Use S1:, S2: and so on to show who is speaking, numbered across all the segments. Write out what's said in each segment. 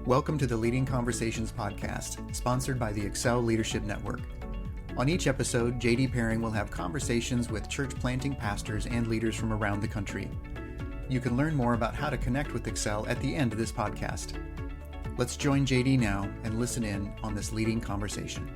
S1: Welcome to the Leading Conversations podcast, sponsored by the Excel Leadership Network. On each episode, JD Pairing will have conversations with church planting pastors and leaders from around the country. You can learn more about how to connect with Excel at the end of this podcast. Let's join JD now and listen in on this leading conversation.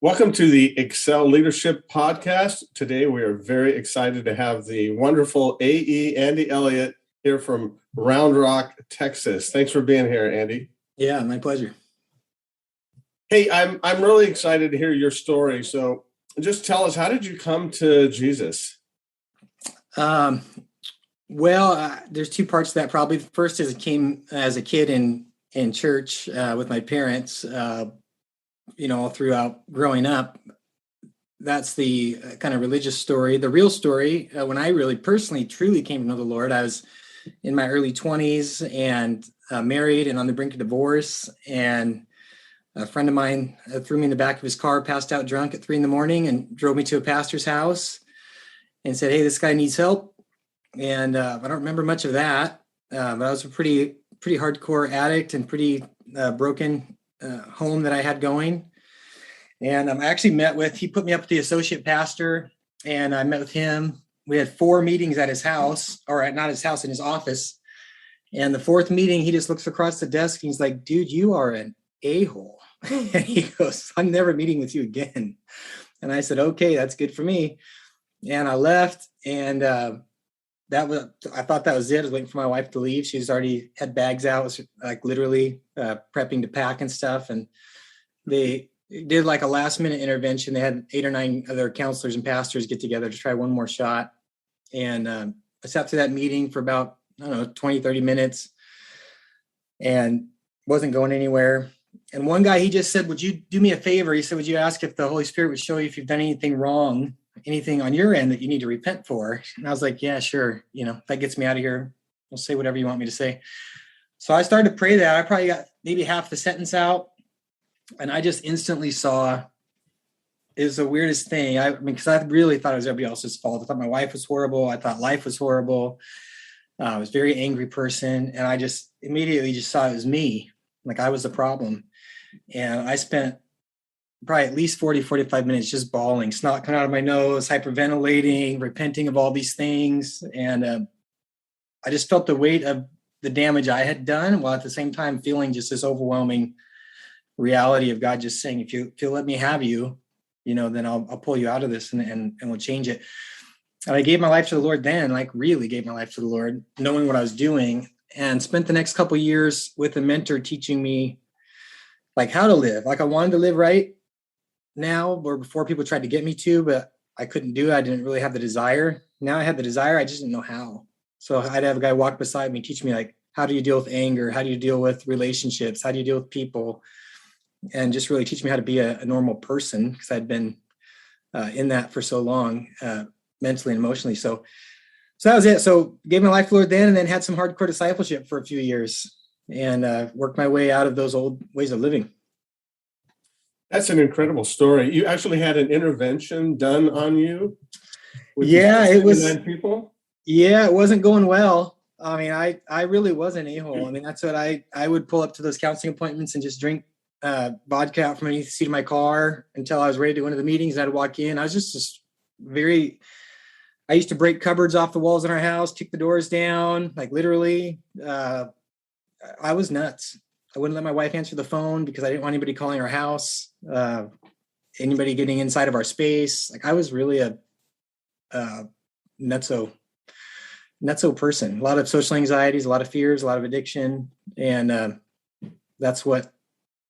S2: Welcome to the Excel Leadership Podcast. Today we are very excited to have the wonderful AE Andy Elliott here from Round Rock, Texas. Thanks for being here, Andy.
S3: Yeah, my pleasure.
S2: Hey, I'm really excited to hear your story. So just tell us, how did you come to Jesus?
S3: There's two parts to that. Probably the first is it came as a kid in church with my parents. All throughout growing up. That's the kind of religious story. The real story, when I really personally, truly came to know the Lord, I was in my early 20s and married and on the brink of divorce. And a friend of mine threw me in the back of his car, passed out drunk at 3 a.m, and drove me to a pastor's house and said, "Hey, this guy needs help." And I don't remember much of that, but I was a pretty hardcore addict and pretty broken home that I had going. And I actually he put me up with the associate pastor, and I met with him. We had 4 meetings at his house, or not his house, in his office. And the 4th meeting, he just looks across the desk and he's like, "Dude, you are an a-hole." And he goes, "I'm never meeting with you again." And I said, "Okay, that's good for me." And I left, and I thought that was it. I was waiting for my wife to leave. She's already had bags out, was like literally prepping to pack and stuff. And they did like a last minute intervention. They had 8 or 9 other counselors and pastors get together to try one more shot. And I sat through that meeting for about, 20, 30 minutes and wasn't going anywhere. And one guy, he just said, "Would you do me a favor?" He said, "Would you ask if the Holy Spirit would show you if you've done anything wrong, anything on your end that you need to repent for?" And I was like, "Yeah, sure. If that gets me out of here, I'll say whatever you want me to say." So I started to pray that. I probably got maybe half the sentence out. And I just instantly saw, it was the weirdest thing. Because I really thought it was everybody else's fault. I thought my wife was horrible. I thought life was horrible. I was a very angry person. And I just immediately just saw it was me. Like I was the problem. And I spent probably at least 40, 45 minutes just bawling, snot coming out of my nose, hyperventilating, repenting of all these things. And I just felt the weight of the damage I had done, while at the same time feeling just this overwhelming reality of God just saying, if you'll let me have you, then I'll pull you out of this and we'll change it. And I gave my life to the Lord then, like really gave my life to the Lord, knowing what I was doing, and spent the next couple of years with a mentor teaching me like how to live. Like I wanted to live right now, or before people tried to get me to, but I couldn't do it. I didn't really have the desire. Now I had the desire. I just didn't know how. So I'd have a guy walk beside me, teach me like, how do you deal with anger? How do you deal with relationships? How do you deal with people? And just really teach me how to be a normal person, because I'd been in that for so long, mentally and emotionally. So that was it. So gave my life to the Lord then, and then had some hardcore discipleship for a few years, and worked my way out of those old ways of living.
S2: That's an incredible story. You actually had an intervention done on you?
S3: Yeah, it was.
S2: 9 people?
S3: Yeah, it wasn't going well. I mean, I really was an a-hole. I mean, that's what I would pull up to those counseling appointments and just drink vodka out from underneath the seat of my car until I was ready to go into the meetings. I'd walk in. I was just I used to break cupboards off the walls in our house, kick the doors down, like literally. I was nuts. I wouldn't let my wife answer the phone because I didn't want anybody calling our house, anybody getting inside of our space. Like I was really a nutso person. A lot of social anxieties, a lot of fears, a lot of addiction. And that's what,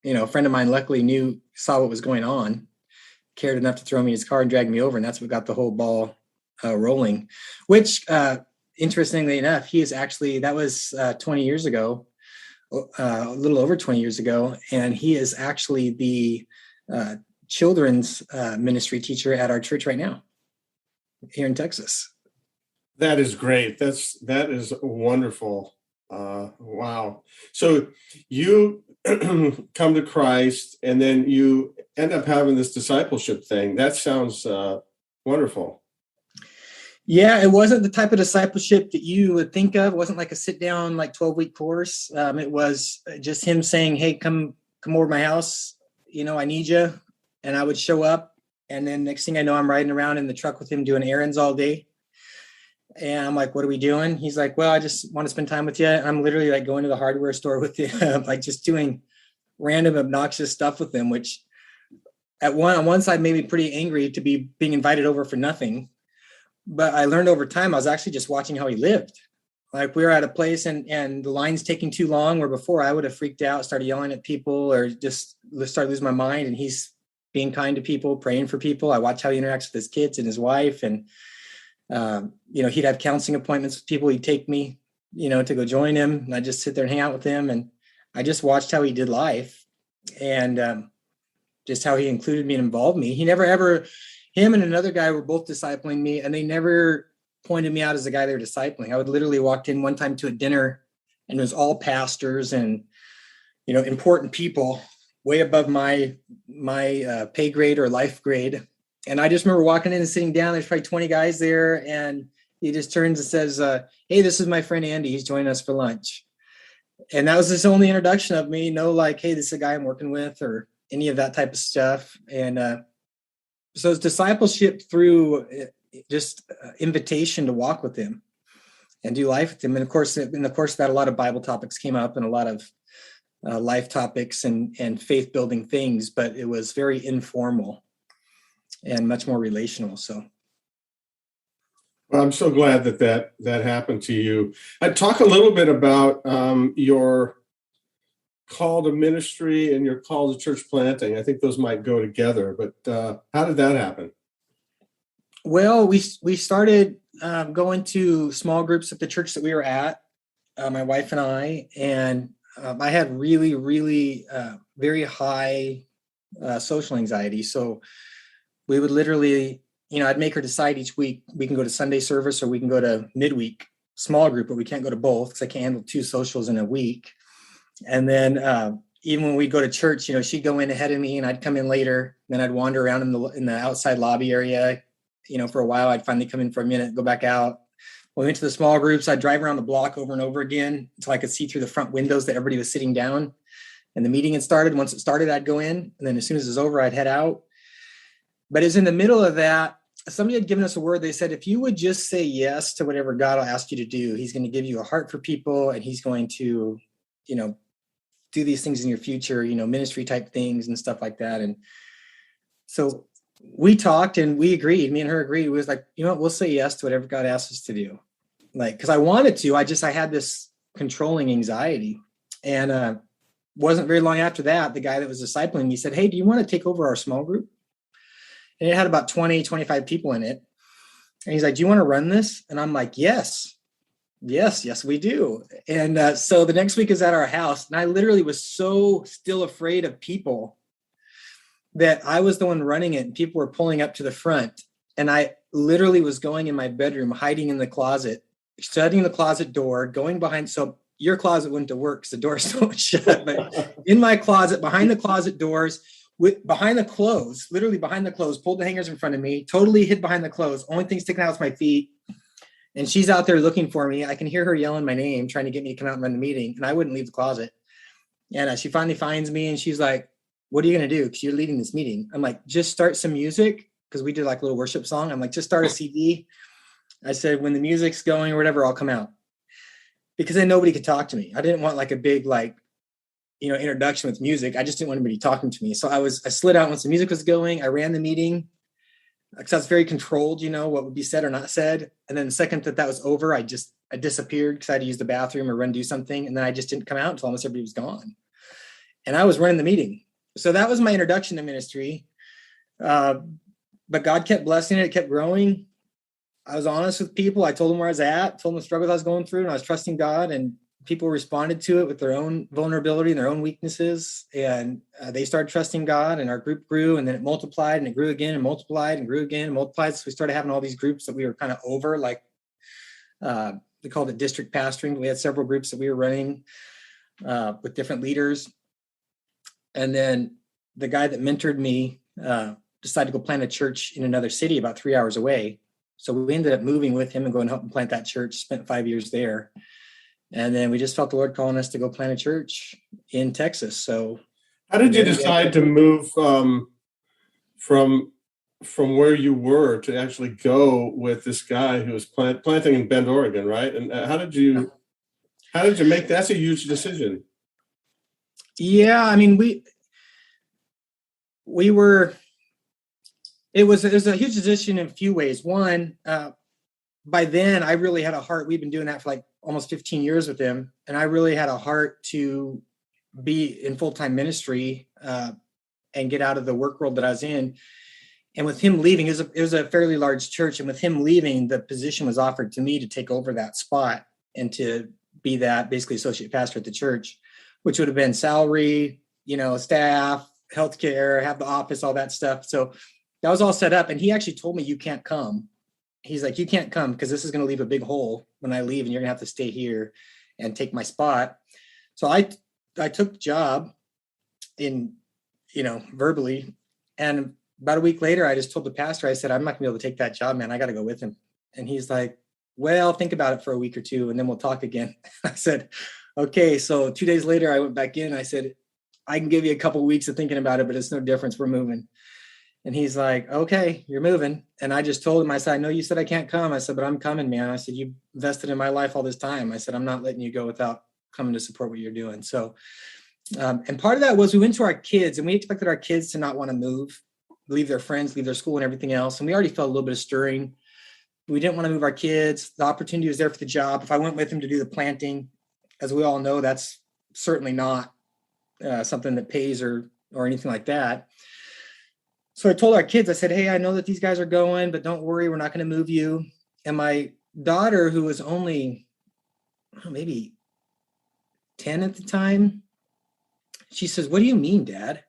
S3: a friend of mine luckily saw what was going on, cared enough to throw me in his car and drag me over. And that's what got the whole ball rolling, which interestingly enough, that was 20 years ago, a little over 20 years ago. And he is actually the children's ministry teacher at our church right now here in Texas.
S2: That is great. That is wonderful. Wow. So you come to Christ, and then you end up having this discipleship thing. That sounds wonderful.
S3: Yeah, it wasn't the type of discipleship that you would think of. It wasn't like a sit down, like 12-week course. It was just him saying, "Hey, come over to my house. I need you." And I would show up. And then next thing I know, I'm riding around in the truck with him doing errands all day. And I'm like, "What are we doing?" He's like, "Well, I just want to spend time with you." And I'm literally like going to the hardware store with him, like just doing random obnoxious stuff with him, which on one side made me pretty angry to be being invited over for nothing. But I learned over time, I was actually just watching how he lived. Like we were at a place and the line's taking too long, where before I would have freaked out, started yelling at people, or just started losing my mind. And he's being kind to people, praying for people. I watch how he interacts with his kids and his wife. And, he'd have counseling appointments with people. He'd take me, to go join him. And I'd just sit there and hang out with him. And I just watched how he did life and just how he included me and involved me. He never ever... Him and another guy were both discipling me, and they never pointed me out as the guy they were discipling. I would literally walked in one time to a dinner, and it was all pastors and, important people way above my pay grade or life grade. And I just remember walking in and sitting down. There's probably 20 guys there, and he just turns and says, "Hey, this is my friend Andy. He's joining us for lunch." And that was his only introduction of me. No, like, "Hey, this is a guy I'm working with," or any of that type of stuff. And so it's discipleship through just invitation to walk with him and do life with him. And of course, in the course of that, a lot of Bible topics came up and a lot of life topics and faith building things, but it was very informal and much more relational. So.
S2: Well, I'm so glad that happened to you. I'd talk a little bit about your call to ministry and your call to church planting. I think those might go together, but how did that happen?
S3: Well, we started going to small groups at the church that we were at, my wife and and I had really, really very high social anxiety. So we would literally, I'd make her decide each week, we can go to Sunday service or we can go to midweek small group, but we can't go to both because I can't handle 2 socials in a week. And then even when we'd go to church, she'd go in ahead of me and I'd come in later. Then I'd wander around in the outside lobby area, for a while. I'd finally come in for a minute, go back out. When we went to the small groups, I'd drive around the block over and over again until I could see through the front windows that everybody was sitting down. And the meeting had started. Once it started, I'd go in. And then as soon as it was over, I'd head out. But it was in the middle of that, somebody had given us a word. They said, if you would just say yes to whatever God will ask you to do, he's going to give you a heart for people and he's going to, do these things in your future, ministry type things and stuff like that. And so we talked and we agreed, me and her agreed. We was like, we'll say yes to whatever God asks us to do. Like, cause I wanted to, I had this controlling anxiety. And wasn't very long after that, the guy that was discipling me said, "Hey, do you want to take over our small group?" And it had about 20, 25 people in it. And he's like, "Do you want to run this?" And I'm like, Yes, we do. And so the next week is at our house. And I literally was so still afraid of people that I was the one running it and people were pulling up to the front. And I literally was going in my bedroom, hiding in the closet, shutting the closet door, going behind. So your closet wouldn't have worked because the door's so shut, but in my closet, behind the closet doors, behind the clothes, literally behind the clothes, pulled the hangers in front of me, totally hid behind the clothes. Only thing sticking out is my feet. And she's out there looking for me. I can hear her yelling my name, trying to get me to come out and run the meeting. And I wouldn't leave the closet. And she finally finds me and she's like, "What are you going to do? Because you're leading this meeting." I'm like, "Just start some music." Because we did like a little worship song. I'm like, "Just start a CD." I said, "When the music's going or whatever, I'll come out." Because then nobody could talk to me. I didn't want like a big, introduction with music. I just didn't want anybody talking to me. So I slid out once the music was going. I ran the meeting. Because I was very controlled, what would be said or not said. And then the second that was over, I disappeared because I had to use the bathroom or do something. And then I just didn't come out until almost everybody was gone. And I was running the meeting. So that was my introduction to ministry. But God kept blessing it. It kept growing. I was honest with people. I told them where I was at, told them the struggles I was going through, and I was trusting God. And people responded to it with their own vulnerability and their own weaknesses. And they started trusting God, and our group grew, and then it multiplied, and it grew again and multiplied and grew again and multiplied. So we started having all these groups that we were kind of over, they called it district pastoring. We had several groups that we were running with different leaders. And then the guy that mentored me decided to go plant a church in another city about 3 hours away. So we ended up moving with him and going to help him plant that church, spent 5 years there. And then we just felt the Lord calling us to go plant a church in Texas. So
S2: how did you decide to move from where you were to actually go with this guy who was planting in Bend, Oregon, right? And how did you make that's a huge decision?
S3: Yeah, I mean, we were. It was a huge decision in a few ways. One, by then I really had a heart. We've been doing that for like almost 15 years with him, and I really had a heart to be in full-time ministry and get out of the work world that I was in. And with him leaving, it was a fairly large church, and with him leaving, the position was offered to me to take over that spot and to be that basically associate pastor at the church, which would have been salary, staff, healthcare, have the office, all that stuff. So that was all set up. And he actually told me, you can't come. He's like, you can't come because this is going to leave a big hole when I leave, and you're going to have to stay here and take my spot. So I took the job verbally. And about a week later, I just told the pastor, I said, I'm not gonna be able to take that job, man. I got to go with him. And he's like, well, think about it for a week or two, and then we'll talk again. I said, okay. So 2 days later, I went back in. I said, I can give you a couple of weeks of thinking about it, but it's no difference. We're moving. And he's like, okay, you're moving. And I just told him, I said, I know you said I can't come. I said, but I'm coming, man. I said, you invested in my life all this time. I said, I'm not letting you go without coming to support what you're doing. So, and part of that was we went to our kids, and we expected our kids to not want to move, leave their friends, leave their school and everything else. And we already felt a little bit of stirring. We didn't want to move our kids. The opportunity was there for the job. If I went with him to do the planting, as we all know, that's certainly not something that pays or anything like that. So I told our kids, I said, hey, I know that these guys are going, but don't worry, we're not going to move you. And my daughter, who was only maybe 10 at the time, she says, what do you mean, Dad?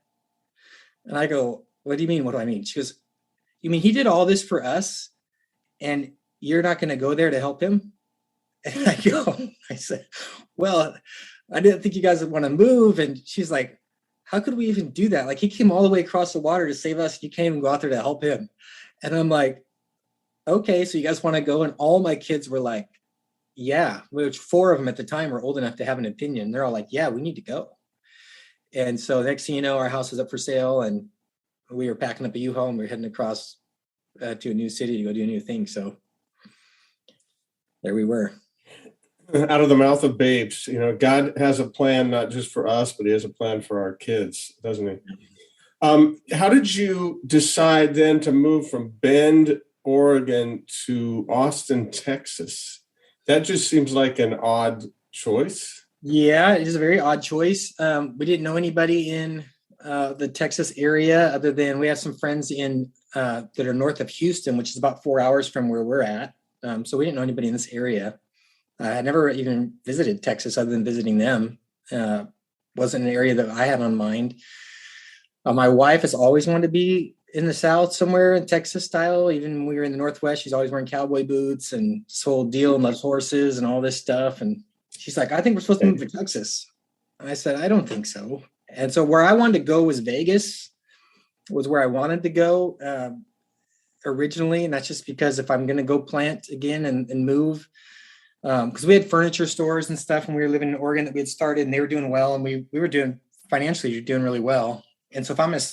S3: And I go, what do you mean? What do I mean? She goes, you mean he did all this for us and you're not going to go there to help him? And I said, well, I didn't think you guys would want to move. And she's like, how could we even do that? Like, he came all the way across the water to save us. You can't even go out there to help him. And I'm like, okay, so you guys want to go? And all my kids were like, yeah, which 4 of them at the time were old enough to have an opinion. They're all like, yeah, we need to go. And so next thing you know, our house was up for sale, and we were packing up a U-Haul, and we were heading across to a new city to go do a new thing. So there we were.
S2: Out of the mouth of babes, God has a plan, not just for us, but he has a plan for our kids, doesn't he? How did you decide then to move from Bend, Oregon to Austin, Texas? That just seems like an odd choice.
S3: Yeah, it is a very odd choice. We didn't know anybody in the Texas area other than we have some friends that are north of Houston, which is about 4 hours from where we're at. So we didn't know anybody in this area. I never even visited Texas other than visiting them. Wasn't an area that I had on mind. My wife has always wanted to be in the South somewhere in Texas style. Even when we were in the Northwest, she's always wearing cowboy boots and this whole deal and loves horses and all this stuff. And she's like, I think we're supposed to move to Texas. And I said, I don't think so. And so where I wanted to go was Vegas, was where I wanted to go originally. And that's just because if I'm going to go plant again and move, because we had furniture stores and stuff when we were living in Oregon that we had started, and they were doing well, and we were doing financially doing really well. And so if I'm going to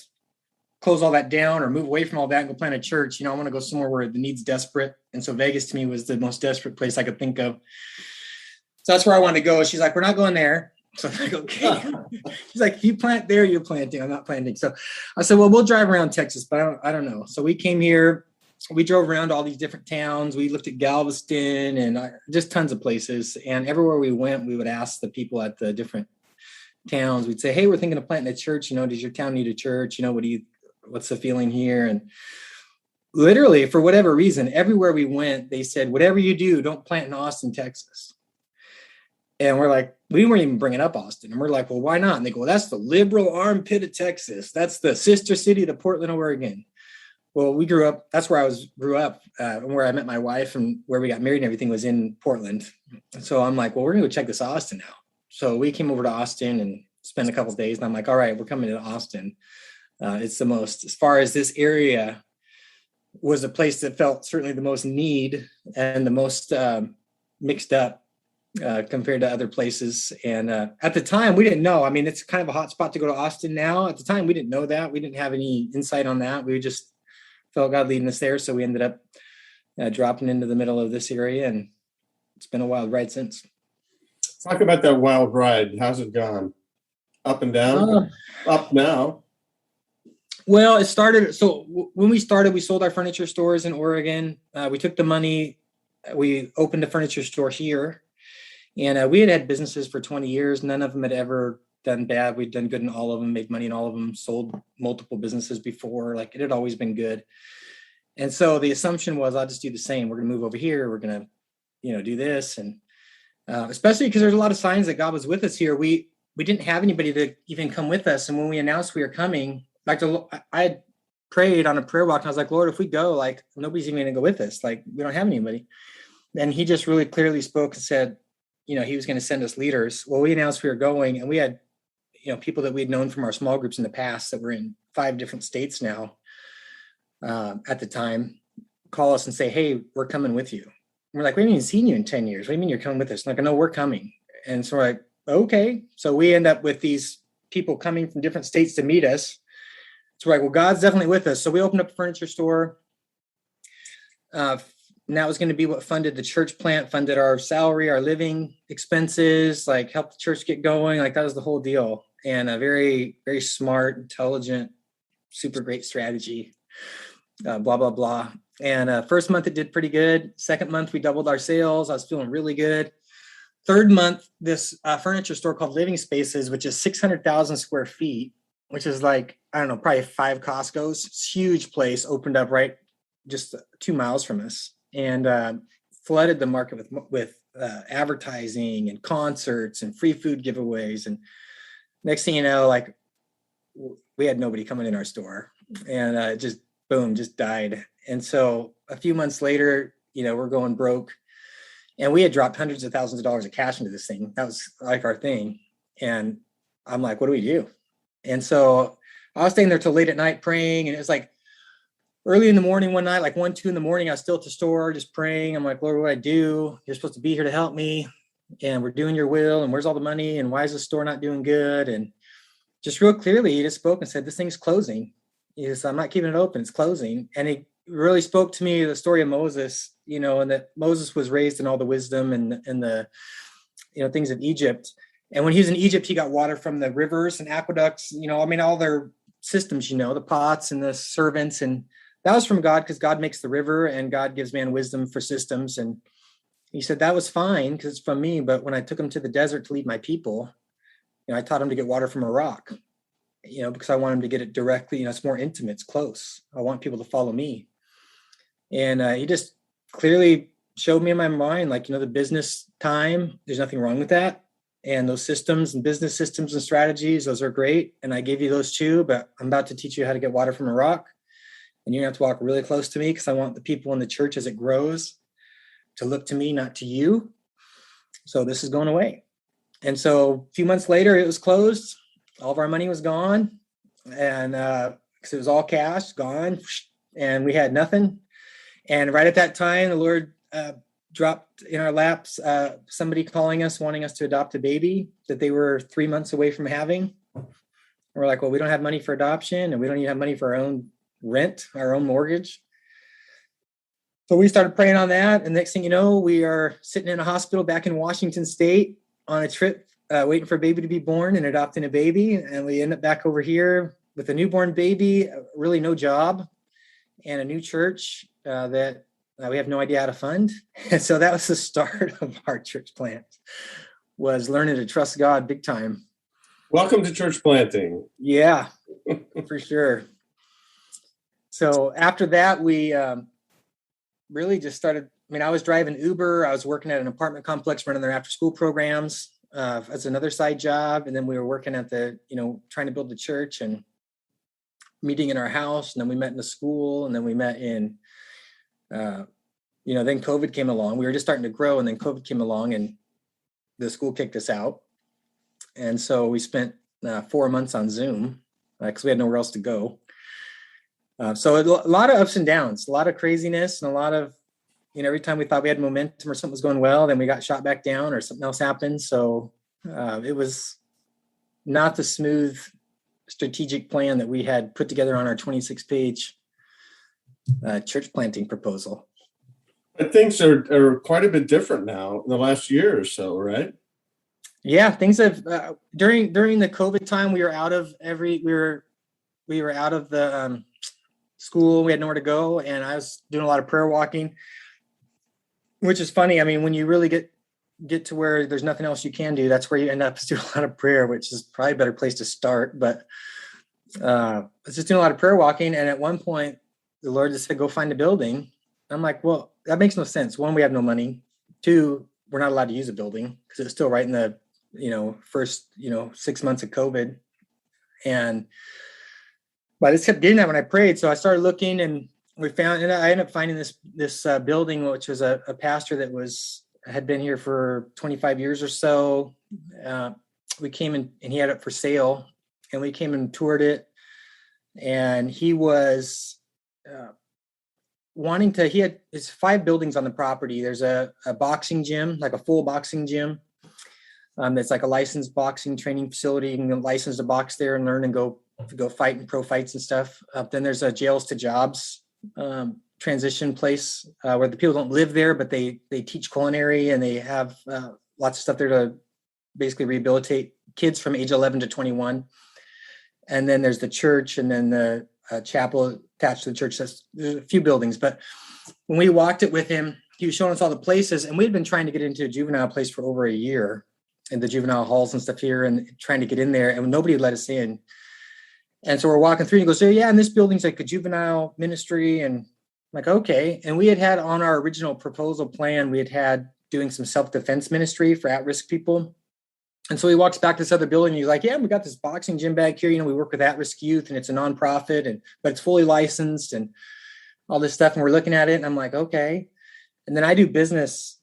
S3: close all that down or move away from all that and go plant a church, I want to go somewhere where the need's desperate. And so Vegas to me was the most desperate place I could think of. So that's where I wanted to go. She's like, we're not going there. So I'm like, okay. She's like, if you plant there, you're planting. I'm not planting. So I said, well, we'll drive around Texas, but I don't know. So we came here. We drove around all these different towns. We looked at Galveston and just tons of places. And everywhere we went, we would ask the people at the different towns. We'd say, hey, we're thinking of planting a church. Does your town need a church? What's the feeling here? And literally, for whatever reason, everywhere we went, they said, whatever you do, don't plant in Austin, Texas. And we're like, we weren't even bringing up Austin. And we're like, well, why not? And they go, well, that's the liberal armpit of Texas. That's the sister city to Portland, Oregon. Well, we grew up, that's where I grew up, where I met my wife and where we got married and everything was in Portland. So I'm like, well, we're going to go check this Austin out. So we came over to Austin and spent a couple of days. And I'm like, all right, we're coming to Austin. It's the most, as far as this area, was a place that felt certainly the most need and the most mixed up compared to other places. And at the time, we didn't know. I mean, it's kind of a hot spot to go to Austin now. At the time, we didn't know that. We didn't have any insight on that. We just felt God leading us there. So we ended up dropping into the middle of this area, and it's been a wild ride since.
S2: Talk about that wild ride. How's it gone? Up and down? Up now.
S3: Well, it started. So when we started, we sold our furniture stores in Oregon. We took the money. We opened a furniture store here. And we had businesses for 20 years. None of them had ever done bad. We'd done good in all of them, made money in all of them, sold multiple businesses before. Like, it had always been good. And so the assumption was, I'll just do the same. We're going to move over here. We're going to, do this. And especially because there's a lot of signs that God was with us here. We didn't have anybody to even come with us. And when we announced we were coming, I had prayed on a prayer walk, and I was like, Lord, if we go, like, nobody's even going to go with us. Like, we don't have anybody. And he just really clearly spoke and said, he was going to send us leaders. Well, we announced we were going, and we had, people that we'd known from our small groups in the past that were in 5 different states now at the time, call us and say, hey, we're coming with you. And we're like, we haven't even seen you in 10 years. What do you mean you're coming with us? Like, no, we're coming. And so we're like, okay. So we end up with these people coming from different states to meet us. So we're like, well, God's definitely with us. So we opened up a furniture store. And that was going to be what funded the church plant, funded our salary, our living expenses, like helped the church get going. Like, that was the whole deal. And a very, very smart, intelligent, super great strategy, blah, blah, blah. And first month it did pretty good. Second month we doubled our sales. I was feeling really good. Third month, this furniture store called Living Spaces, which is 600,000 square feet, which is like, I don't know, probably 5 Costco's. It's a huge place, opened up right just 2 miles from us. And flooded the market with advertising and concerts and free food giveaways. And next thing you know, like, we had nobody coming in our store, and just boom, just died. And so a few months later, we're going broke, and we had dropped hundreds of thousands of dollars of cash into this thing. That was like our thing. And I'm like, what do we do? And so I was staying there till late at night praying, and it was like, early in the morning one night, like 1, 2 in the morning, I was still at the store just praying. I'm like, Lord, what do I do? You're supposed to be here to help me, and we're doing your will. And where's all the money? And why is the store not doing good? And just real clearly, he just spoke and said, this thing's closing. He said, I'm not keeping it open. It's closing. And he really spoke to me the story of Moses, and that Moses was raised in all the wisdom and the, things of Egypt. And when he was in Egypt, he got water from the rivers and aqueducts, all their systems, the pots and the servants. And that was from God, because God makes the river and God gives man wisdom for systems. And he said that was fine because it's from me. But when I took him to the desert to lead my people, I taught him to get water from a rock, because I want him to get it directly. It's more intimate, it's close. I want people to follow me. And he just clearly showed me in my mind, like, the business time, there's nothing wrong with that. And those systems and business systems and strategies, those are great. And I gave you those too, but I'm about to teach you how to get water from a rock. And you're going to have to walk really close to me, because I want the people in the church as it grows to look to me, not to you. So this is going away. And so a few months later, it was closed. All of our money was gone. And because it was all cash, gone. And we had nothing. And right at that time, the Lord dropped in our laps somebody calling us, wanting us to adopt a baby that they were 3 months away from having. And we're like, well, we don't have money for adoption, and we don't even have money for our own rent, our own mortgage. So we started praying on that. And next thing you know, we are sitting in a hospital back in Washington State on a trip, waiting for a baby to be born and adopting a baby. And we end up back over here with a newborn baby, really no job, and a new church that we have no idea how to fund. And so that was the start of our church plant, was learning to trust God big time.
S2: Welcome to church planting.
S3: Yeah, for sure. So after that, we really just started. I was driving Uber. I was working at an apartment complex running their after-school programs as another side job. And then we were working at the, trying to build the church and meeting in our house. And then we met in the school. And then we met in, then COVID came along. We were just starting to grow. And then COVID came along and the school kicked us out. And so we spent 4 months on Zoom because we had nowhere else to go. So a lot of ups and downs, a lot of craziness, and a lot of, every time we thought we had momentum or something was going well, then we got shot back down or something else happened. So it was not the smooth strategic plan that we had put together on our 26-page church planting proposal.
S2: But things are quite a bit different now in the last year or so, right?
S3: Yeah, things have during the COVID time, we were out of the school. We had nowhere to go, and I was doing a lot of prayer walking, which is funny. I mean, when you really get to where there's nothing else you can do, that's where you end up doing a lot of prayer, which is probably a better place to start. But I was just doing a lot of prayer walking, and at one point, the Lord just said, "Go find a building." I'm like, well, that makes no sense. One, we have no money. Two, we're not allowed to use a building because it was still right in the first 6 months of COVID. But I just kept getting that when I prayed. So I started looking, and I ended up finding this building, which was a pastor that had been here for 25 years or so. We came in, and he had it for sale, and we came and toured it. And he was he had his 5 buildings on the property. There's a boxing gym, like a full boxing gym. That's like a licensed boxing training facility. You can license to box there and learn and go fight in pro fights and stuff. Then there's a jails to jobs transition place where the people don't live there, but they teach culinary, and they have lots of stuff there to basically rehabilitate kids from age 11 to 21. And then there's the church, and then the chapel attached to the church. There's a few buildings, but when we walked it with him, he was showing us all the places, and we'd been trying to get into a juvenile place for over a year, in the juvenile halls and stuff here, and trying to get in there, and nobody had let us in. And so we're walking through, and he goes, "So yeah, and this building's like a juvenile ministry." And I'm like, okay. And we had on our original proposal plan, we had doing some self-defense ministry for at-risk people. And so he walks back to this other building, and he's like, "Yeah, we got this boxing gym back here. We work with at-risk youth, and it's a nonprofit, but it's fully licensed and all this stuff." And we're looking at it, and I'm like, okay. And then I do business,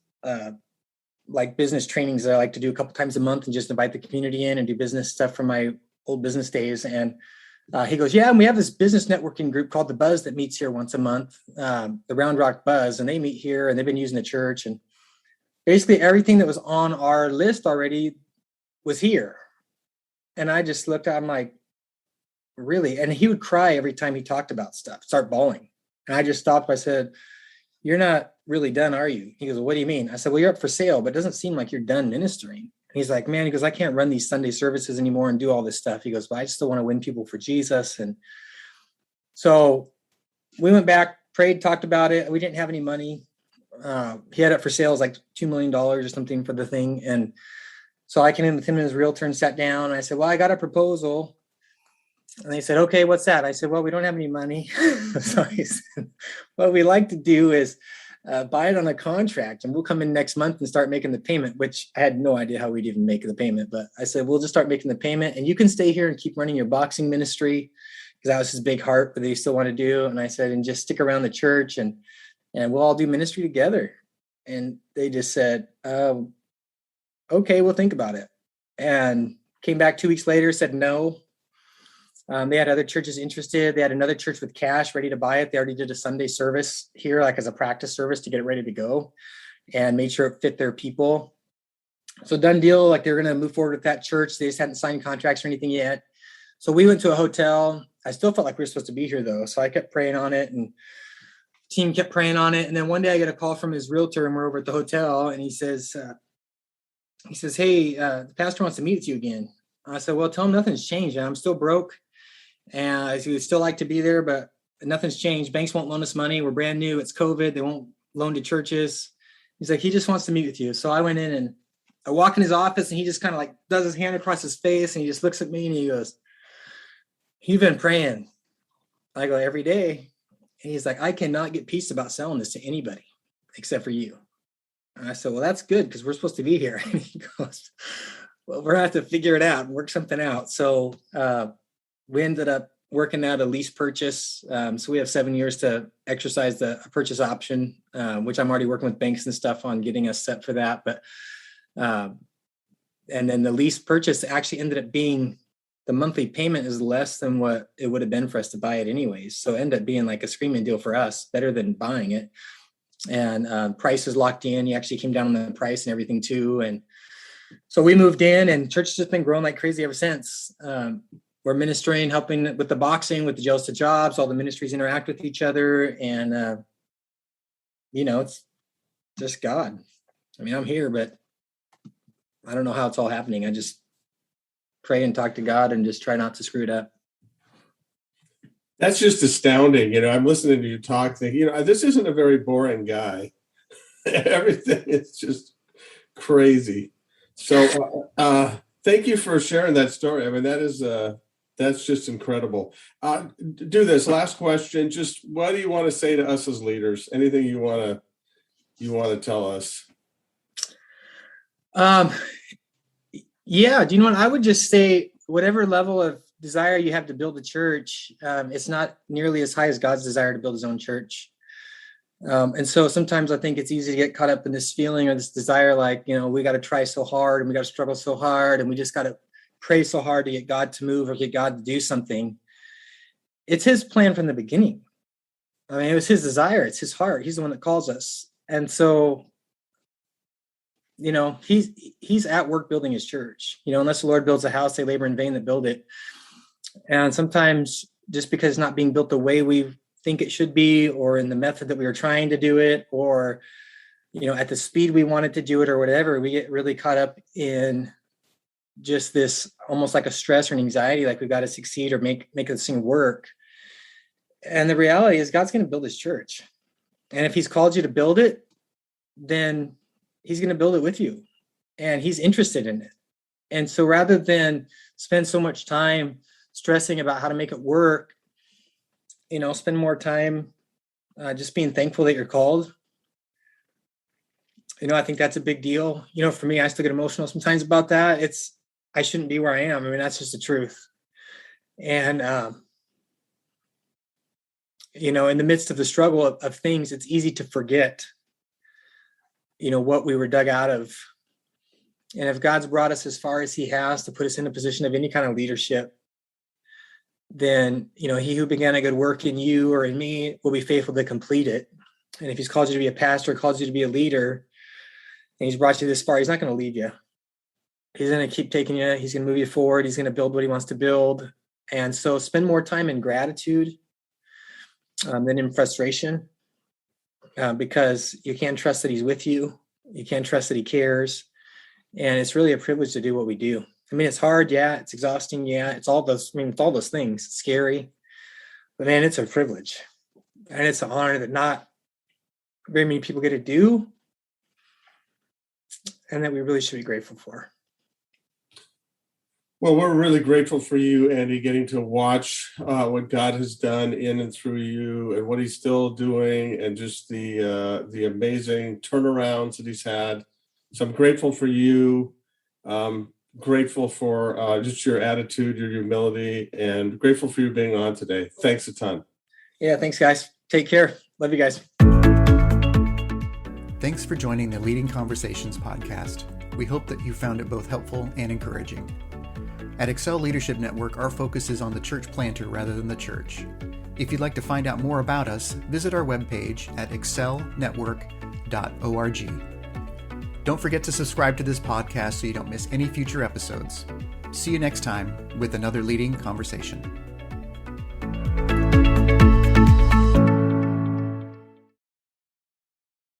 S3: like business trainings that I like to do a couple times a month, and just invite the community in and do business stuff from my old business days. And he goes, "Yeah, and we have this business networking group called the Buzz that meets here once a month, the Round Rock Buzz, and they meet here, and they've been using the church." And basically everything that was on our list already was here. And I just looked, I'm like, really? And he would cry every time he talked about stuff, start bawling. And I just stopped. I said, "You're not really done, are you?" He goes, "Well, what do you mean?" I said, "Well, you're up for sale, but it doesn't seem like you're done ministering." And he's like, "Man," he goes, "I can't run these Sunday services anymore and do all this stuff." He goes, "But I still want to win people for Jesus." And so we went back, prayed, talked about it. We didn't have any money. He had it for sale, it was like $2 million or something for the thing. And so I came in with him and his realtor and sat down, and I said, "Well, I got a proposal." And they said, "Okay, what's that?" I said, "Well, we don't have any money." So he said, "What we like to do is buy it on a contract, and we'll come in next month and start making the payment," which I had no idea how we'd even make the payment. But I said, "We'll just start making the payment, and you can stay here and keep running your boxing ministry," because that was his big heart that he still wanted to do. And I said, "And just stick around the church, and we'll all do ministry together." And they just said, "Okay, we'll think about it." And came back 2 weeks later, said no. They had other churches interested. They had another church with cash ready to buy it. They already did a Sunday service here, like as a practice service to get it ready to go, and made sure it fit their people. So done deal, like they were going to move forward with that church. They just hadn't signed contracts or anything yet. So we went to a hotel. I still felt like we were supposed to be here though. So I kept praying on it, and team kept praying on it. And then one day I get a call from his realtor, and we're over at the hotel, and he says, "Hey, the pastor wants to meet with you again." I said, "Well, tell him nothing's changed. I'm still broke. And he would still like to be there, but nothing's changed. Banks won't loan us money. We're brand new. It's COVID. They won't loan to churches." He's like, "He just wants to meet with you." So I went in, and I walk in his office, and he just kind of like does his hand across his face, and he just looks at me, and he goes, "You've been praying." I go, "Every day." And he's like, "I cannot get peace about selling this to anybody except for you." And I said, "Well, that's good, because we're supposed to be here." And he goes, "Well, we're going to have to figure it out and work something out." So we ended up working out a lease purchase. So we have 7 years to exercise the purchase option, which I'm already working with banks and stuff on getting us set for that. But and then the lease purchase actually ended up being the monthly payment is less than what it would have been for us to buy it anyways. So it ended up being like a screaming deal for us, better than buying it. And price is locked in. He actually came down on the price and everything too. And so we moved in, and church has just been growing like crazy ever since. We're ministering, helping with the boxing, with the Jails to Jobs. All the ministries interact with each other. And, it's just God. I mean, I'm here, but I don't know how it's all happening. I just pray and talk to God and just try not to screw it up.
S2: That's just astounding. I'm listening to you talk, thinking, this isn't a very boring guy. Everything is just crazy. So thank you for sharing that story. I mean, that's just incredible. Do this last question. Just what do you want to say to us as leaders? Anything you want to tell us?
S3: Yeah. Do you know what? I would just say whatever level of desire you have to build a church, it's not nearly as high as God's desire to build his own church. And so sometimes I think it's easy to get caught up in this feeling or this desire, like, we got to try so hard and we got to struggle so hard and we just got to pray so hard to get God to move or get God to do something. It's his plan from the beginning. I mean, it was his desire. It's his heart. He's the one that calls us. And so, he's at work building his church. Unless the Lord builds a house, they labor in vain that build it. And sometimes just because it's not being built the way we think it should be, or in the method that we were trying to do it, or, at the speed we wanted to do it or whatever, we get really caught up in just this almost like a stress or an anxiety, like we've got to succeed or make this thing work. And the reality is God's going to build his church. And if he's called you to build it, then he's going to build it with you, and he's interested in it. And so rather than spend so much time stressing about how to make it work, spend more time just being thankful that you're called. I think that's a big deal. For me, I still get emotional sometimes about that. I shouldn't be where I am. I mean, that's just the truth. And, in the midst of the struggle of things, it's easy to forget, what we were dug out of. And if God's brought us as far as he has to put us in a position of any kind of leadership, then, he who began a good work in you or in me will be faithful to complete it. And if he's called you to be a pastor, calls you to be a leader, and he's brought you this far, he's not going to leave you. He's going to keep taking you. He's going to move you forward. He's going to build what he wants to build. And so spend more time in gratitude than in frustration, because you can't trust that he's with you. You can't trust that he cares. And it's really a privilege to do what we do. I mean, it's hard. Yeah. It's exhausting. Yeah. It's all those things. It's scary, but man, it's a privilege, and it's an honor that not very many people get to do, and that we really should be grateful for.
S2: Well, we're really grateful for you, Andy, getting to watch what God has done in and through you, and what he's still doing, and just the amazing turnarounds that he's had. So I'm grateful for you, grateful for just your attitude, your humility, and grateful for you being on today. Thanks a ton.
S3: Yeah, thanks, guys. Take care. Love you guys.
S1: Thanks for joining the Leading Conversations podcast. We hope that you found it both helpful and encouraging. At Excel Leadership Network, our focus is on the church planter rather than the church. If you'd like to find out more about us, visit our webpage at excelnetwork.org. Don't forget to subscribe to this podcast so you don't miss any future episodes. See you next time with another Leading Conversation.